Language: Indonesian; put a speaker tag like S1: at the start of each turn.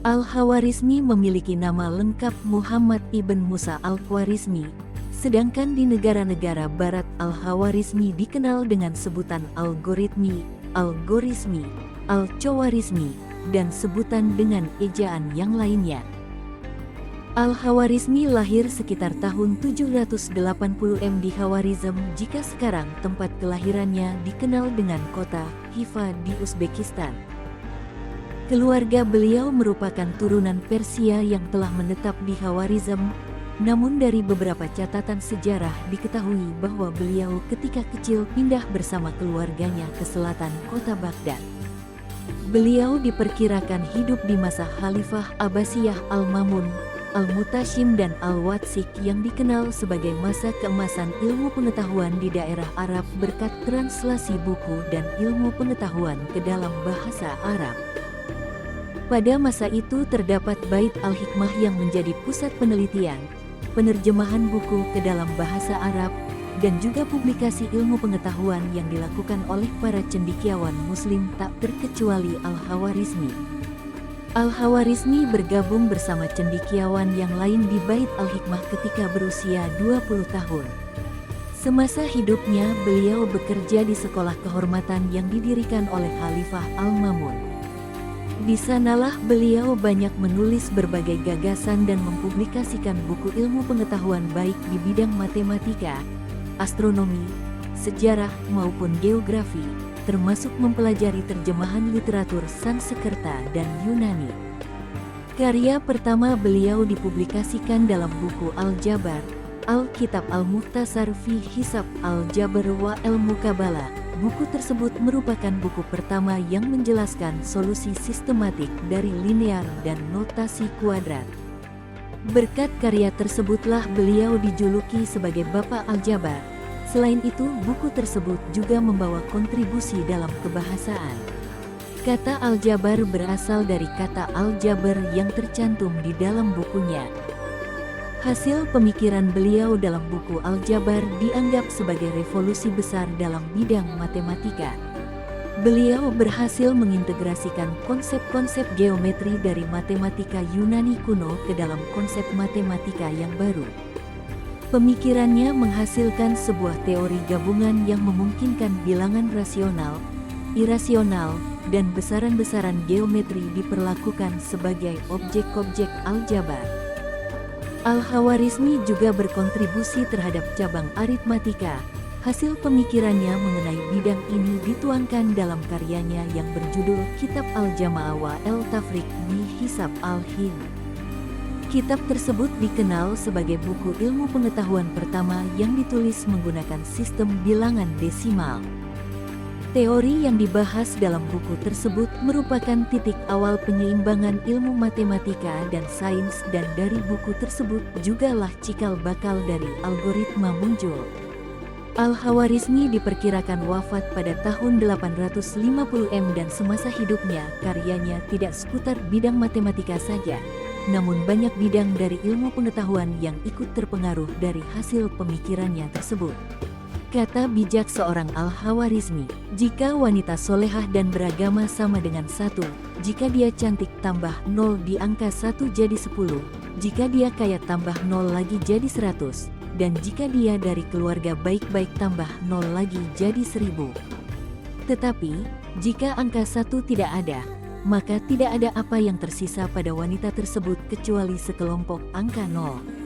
S1: Al-Khawarizmi memiliki nama lengkap Muhammad ibn Musa al-Khwarizmi, sedangkan di negara-negara barat Al-Khawarizmi dikenal dengan sebutan Algoritmi, Algorismi, Al-Khawarizmi, dan sebutan dengan ejaan yang lainnya. Al-Khawarizmi lahir sekitar tahun 780 di Khawarizm, jika sekarang tempat kelahirannya dikenal dengan kota Hifa di Uzbekistan. Keluarga beliau merupakan turunan Persia yang telah menetap di Khawarizm, namun dari beberapa catatan sejarah diketahui bahwa beliau ketika kecil pindah bersama keluarganya ke selatan kota Baghdad. Beliau diperkirakan hidup di masa Khalifah Abbasiyah Al-Mamun, Al-Mutashim dan Al-Watsik yang dikenal sebagai masa keemasan ilmu pengetahuan di daerah Arab berkat translasi buku dan ilmu pengetahuan ke dalam bahasa Arab. Pada masa itu terdapat Bait Al-Hikmah yang menjadi pusat penelitian, penerjemahan buku ke dalam bahasa Arab, dan juga publikasi ilmu pengetahuan yang dilakukan oleh para cendekiawan Muslim tak terkecuali Al-Khawarizmi. Al-Khawarizmi bergabung bersama cendekiawan yang lain di Bait Al-Hikmah ketika berusia 20 tahun. Semasa hidupnya beliau bekerja di sekolah kehormatan yang didirikan oleh Khalifah Al-Mamun. Di sanalah beliau banyak menulis berbagai gagasan dan mempublikasikan buku ilmu pengetahuan baik di bidang matematika, astronomi, sejarah maupun geografi, termasuk mempelajari terjemahan literatur Sanskerta dan Yunani. Karya pertama beliau dipublikasikan dalam buku Al-Jabar, Al-Kitab Al-Mukhtasar fi Hisab Al-Jabr wa Al-Muqabalah. Buku tersebut merupakan buku pertama yang menjelaskan solusi sistematik dari linear dan notasi kuadrat. Berkat karya tersebutlah beliau dijuluki sebagai Bapak Al-Jabar. Selain itu, buku tersebut juga membawa kontribusi dalam kebahasaan. Kata Al-Jabar berasal dari kata Al-Jabr yang tercantum di dalam bukunya. Hasil pemikiran beliau dalam buku Al-Jabar dianggap sebagai revolusi besar dalam bidang matematika. Beliau berhasil mengintegrasikan konsep-konsep geometri dari matematika Yunani kuno ke dalam konsep matematika yang baru. Pemikirannya menghasilkan sebuah teori gabungan yang memungkinkan bilangan rasional, irasional, dan besaran-besaran geometri diperlakukan sebagai objek-objek aljabar. Al-Khawarizmi juga berkontribusi terhadap cabang aritmatika. Hasil pemikirannya mengenai bidang ini dituangkan dalam karyanya yang berjudul Kitab Al-Jama'ah wa Al-Tafriq bi Hisab Al-Hind. Kitab tersebut dikenal sebagai buku ilmu pengetahuan pertama yang ditulis menggunakan sistem bilangan desimal. Teori yang dibahas dalam buku tersebut merupakan titik awal penyeimbangan ilmu matematika dan sains, dan dari buku tersebut jugalah cikal bakal dari algoritma muncul. Al-Khawarizmi diperkirakan wafat pada tahun 850 dan semasa hidupnya karyanya tidak seputar bidang matematika saja, namun banyak bidang dari ilmu pengetahuan yang ikut terpengaruh dari hasil pemikirannya tersebut. Kata bijak seorang Al-Khawarizmi, jika wanita solehah dan beragama sama dengan 1, jika dia cantik tambah 0 di angka 1 jadi 10, jika dia kaya tambah 0 lagi jadi 100, dan jika dia dari keluarga baik-baik tambah 0 lagi jadi 1000. Tetapi, jika angka 1 tidak ada, maka tidak ada apa yang tersisa pada wanita tersebut kecuali sekelompok angka 0.